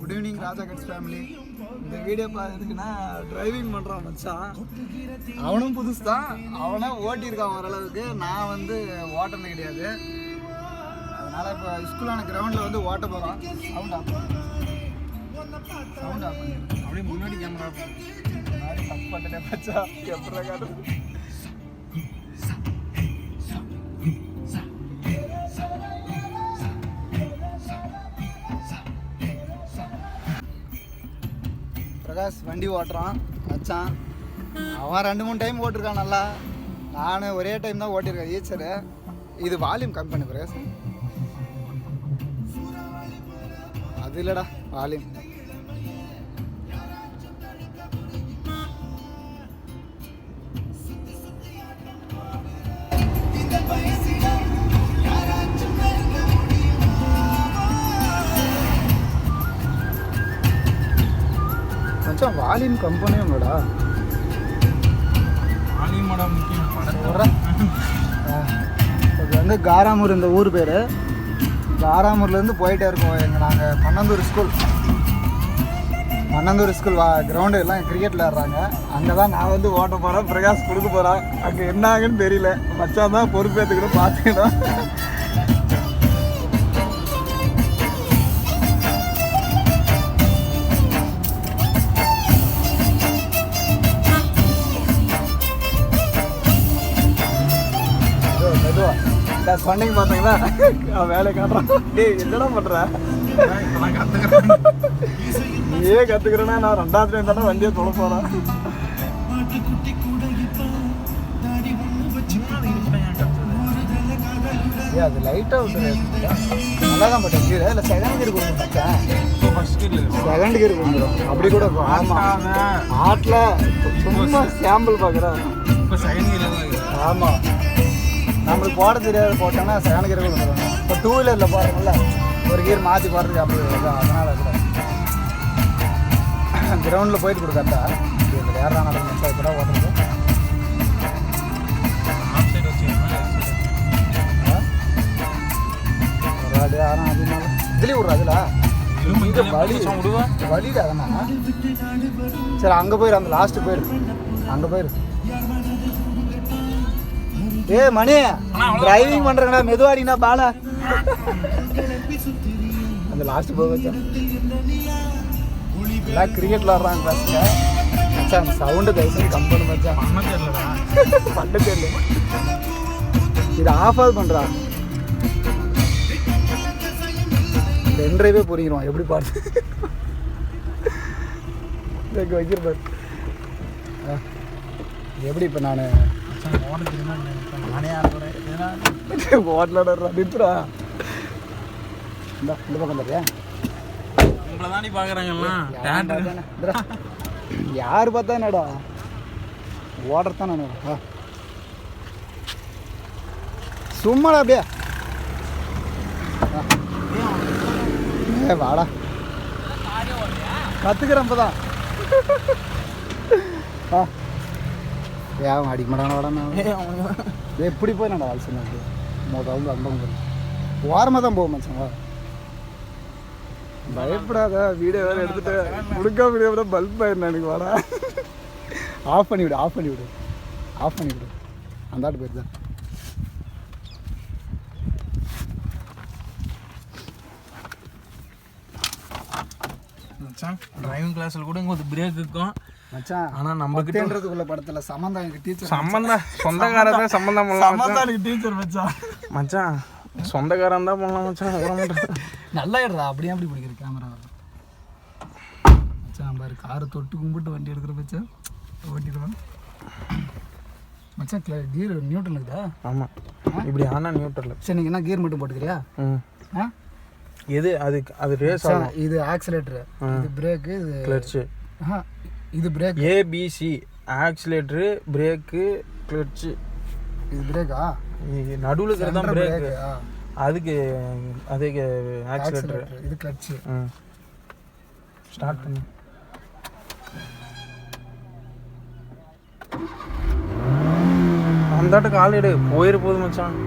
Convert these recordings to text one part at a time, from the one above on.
Good evening ராஜா cuts family. இந்த video பார்த்துக்குன்னா driving பண்ணுறான் மச்சான். அவனும் புதுசு தான், அவனே ஓட்டியிருக்கான் ஓரளவுக்கு. நான் வந்து ஓட்டினது கிடையாது. அதனால் இப்போ ஸ்கூலான கிரவுண்டில் வந்து ஓட்ட போகிறான். சவுண்ட் ஆஃப் அப்படியே முன்னாடி கேமரா முன்னாடி தப்பு பண்ணிட்டேன் மச்சா. எப்படா காட்டு பிரகாஷ் வண்டி ஓட்டுறான் மச்சான். அவன் 2-3 டைம் ஓட்டிருக்கான் நல்லா. நான் ஒரே டைம் தான் ஓட்டியிருக்கேன் ஈச்சரு. இது வால்யூம் கம்மி பண்ணு பிரகாஷ். அது இல்லைடா வால்யூம். மச்சான் வால்யூம் கம்பெனியும்டா. வால்யூமோட முக்கியம் இது வந்து காராமூர் இந்த ஊர் பேர். காராமூர்லேருந்து போயிட்டே இருக்கோம். நாங்கள் பன்னந்தூர் ஸ்கூல் கிரவுண்டு எல்லாம் கிரிக்கெட் விளையாடுறாங்க. அங்கே தான் நான் வந்து ஓட்ட போகிறேன். பிரகாஷ் கொடுக்க போகிறான். அங்கே என்ன ஆகுன்னு தெரியல. மச்சான் தான் பொறுப்பேற்றுக்கிட்டு பார்த்துக்கணும். சொன்னீங்க பார்த்தீங்களா, வேலையை காட்டுறான். டேய் என்னடா பண்ணுற? நீயே கற்றுக்கிறேன்னா நான் 2வது டைம் தானே வண்டியை தொட போகிறேன். அது லைட்டாக விட்டு நல்லா தான் பட்டேன். இல்லை செகண்ட் கியர் கொடுங்க. செகண்ட் கியர் கொடுத்துரும் அப்படி கூட. ஆமாம் ஆட்டில் சும்மா சாம்பிள் பார்க்குறேன். ஆமாம் நம்மளுக்கு போட தெரியாது. போட்டோன்னா செகண்ட் கியர் கொடுத்துருவோம். இப்போ 2 வீலரில் போகிறோம்ல, ஒரு கியர் மாற்றி போடுறதுக்கு அப்படி வருது. அதனால் கூட கிரவுண்டில் போயிட்டு கொடுக்காட்டா இந்த வேறு நடந்து கூட ஓட்டுறது. வராது ஆனால் அதனால இதுலேயும் விட்றா. அதில் வழியில் அதனா சரி அங்கே போயிரு. அந்த லாஸ்ட்டு போயிரு. அங்கே போயிரு. ஏ மணி டிரைவிங் பண்றேங்கடா, மெதுவாடினா பால. அந்த லாஸ்ட் போக வச்சா எல்லாம் கிரிக்கெட் விளாடுறாங்க பசங்க. மச்சான் அந்த சவுண்டு தயவுசெய்து கம்பெனி மச்சான். பண்ண தெரியல. இது ஆஃபாவது பண்றா. ரெண்டரைவே புரிஞ்சிடும் எப்படி பாட்டு வைக்கிற பாரு. எப்படி இப்போ நான் ஓட்டலடா நிறுத்துறா. இந்த பக்கம் தரியா யாரு பார்த்தா என்னடா ஓடுறதான் நான் சும்மாடா அப்படியே. வாடா கத்துக்கிறேன் இப்பதான். ஏன் அடிக்க மாட்டான வாடாண்ணா. எப்படி போய் நான் ஆள் சொன்னது முதல்ல அந்த ஓரமாக தான் போகும் மச்சான். பயப்படாத. வீடியோ வேறு எடுத்துட்டு முடுக்கா வீடியோ விட பல்ப் ஆயிடுண்ணா எனக்கு. வாடா ஆஃப் பண்ணி விடு. அந்தாட்டு போயிடுதான். மச்சான் டிரைவிங் கிளாஸில் கூட இங்கே ஒரு பிரேக் இருக்கும் மச்சான். ஆனால் நம்ம கிட்டேன்றதுக்குள்ள படத்தில் சம்மந்தம் எனக்கு டீச்சர். சம்மந்தம் சொந்தக்காரதான் சம்மந்தம் பண்ணலாம். சம்மந்தம் எனக்கு டீச்சர் மச்சான் சொந்தக்காரன் தான் பண்ணலாம் மச்சான். நல்லா எடுறா. அப்படியே அப்படி பிடிக்கிற கேமரா மச்சான். பாரு காரை தொட்டு கும்பிட்டு வண்டி எடுக்கிற மச்சான். ஓட்டிடுவான் மச்சான். கியர் நியூட்ரல் இருக்குதா? ஆமாம் இப்படி ஆனால் நியூட்ரல். சரி நீங்கள் என்ன கியர் மட்டும் போட்டுக்கிறியா? எது அது ரேஸ் ஆகும். இது ஆக்சிலேட்டரு, இது பிரேக்கு, இது கிளட்ச்சு. இது brake. ABC accelerator, brake, clutch. இது பிரேக்கா? நடுவில் இருக்கிறது தான் பிரேக்கு. அதுக்கு ஆக்சிலேட்டர். இது கிளட்ச்சு. ஸ்டார்ட் பண்ணு. அந்தாட்ட கால் எடு. போயிரு போதும் மச்சான்.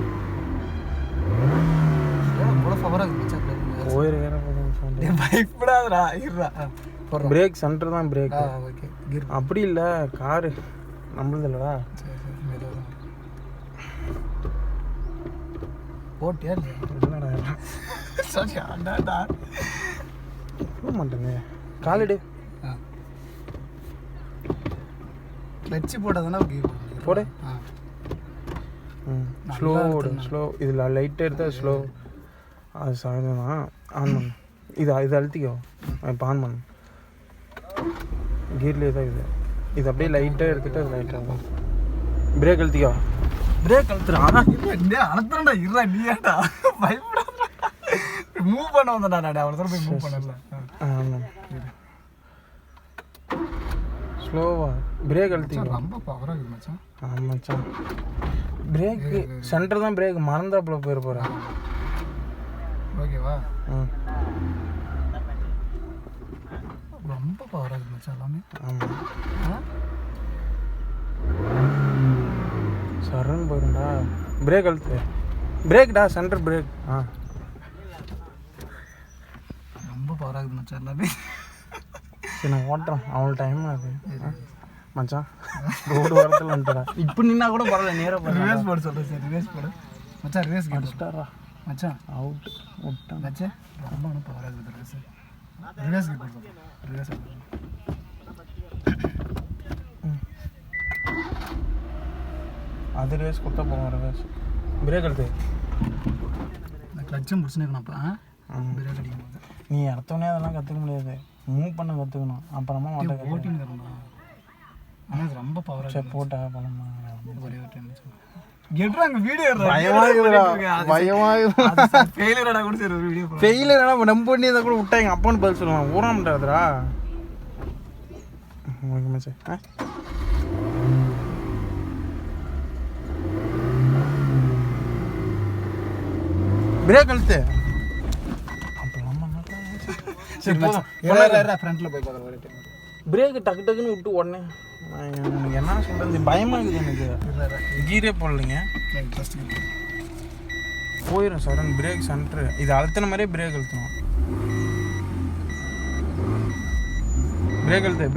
போயிரு வேற போதும். பயப்படாதடா இருடா பிரேக் சென்டர் தான் பிரேக். ஓகே கியர் அப்படி இல்லை காரு நம்மளது இல்லடா. சரி சரி மெதுவாக போட்டியா இல்லையா என்னடா சரி அண்டாடா போக மாட்டேங்க காலடு கிளட்சி போட்டதுன்னா கியர் போடு. ஆ ஸ்லோ ஸ்லோ இதில் லைட்டாக எடுத்தால் ஸ்லோ. அது சகஜம் தான். ஆன் பண்ணு. இது அழுத்திக்கோ. இப்போ ஆன் பண்ணு. கீர்லேயே தான் இது அப்படியே லைட்டாக எடுத்துகிட்டு அது லைட்டாக பிரேக் அழுத்திக்கோ. பிரேக் அழுத்துறா அனுப்புறா இருடா நீ ஏன்டா பயப்படாத மூவ் பண்ண வந்தா நான் அவ்வளோ தூரம் போய் மூவ் பண்ணல. ஆமாம் ஸ்லோவா பிரேக் அழுத்திக்கோ. ரொம்ப பவராக இருக்குது மச்சான். ஆமாச்சான் பிரேக்கு சென்டர் தான் பிரேக் மறந்தாப்புல போயிட போகிறேன். ஓகேவா ம் ரொம்ப பவராக இருக்குது மச்சான் எல்லாமே. ஆமாம் சரண் போயிருண்டா. பிரேக் அழுத்து. பிரேக்டா சென்டர் பிரேக். ரொம்ப பவராக இருக்குது மச்சான் எல்லாமே. சரி நான் ஓட்டுறேன் அவ்வளோ டைம் அது மச்சான் ரோடு வரத்தில் வந்துட்டா. இப்போ நின்னா கூட பரவாயில்ல நேராக ரிவேஸ் போட சொல்கிறேன். சரி ரிவேஸ் போடு மச்சான். ரிவேஸ் அடிச்சிட்டாரா மச்சான் அவுட் விட்டான் மச்சான் ரொம்ப பவராக இருக்குது ரிவேஸ். ரிவேஸ் போட சொல்கிறேன். ரிவேஸ் அது ரேஸ் கொடுத்தா போவோம். ரிவேஸ் பிரேக் அழுத்து. நான் கிளச்சும் முடிச்சுருக்கேன்ப்பா. பிரேக் அடிக்கும் போது நீ அடுத்தவனே அதெல்லாம் கற்றுக்க முடியாது. மூவ் பண்ண கற்றுக்கணும். அப்புறமா மாட்ட ஓட்டின்னு தரணும். ஆனால் அது ரொம்ப பவராக சரி போட்டா பழமா ஒரே ஒரு டைம் கெட்றாங்க வீடியோ ஃபெயிலியரடா கூட சரி ஒரு வீடியோ ஃபெயிலியர் ஆனால் நம்ம பண்ணி அதை கூட விட்டா எங்கள் அப்பான்னு பதில் சொல்லுவான். ஊற மாட்டாதுரா. ஓகே மச்சான். பிரேக் அழுத்து. சரி போதும். ஃப்ரண்ட்டில் போய் பார்க்குற ஒரே டைம் பிரேக்கு டக்கு டக்குன்னு விட்டு உடனே எனக்கு என்ன சொல்கிறது பயமாக இருக்குது. எனக்கு கீரே போடலைங்க போயிடும் சடன். பிரேக் சென்ட்ரு இது அழுத்தின மாதிரியே பிரேக் அழுத்தணும். பிரேக் அழுத்து.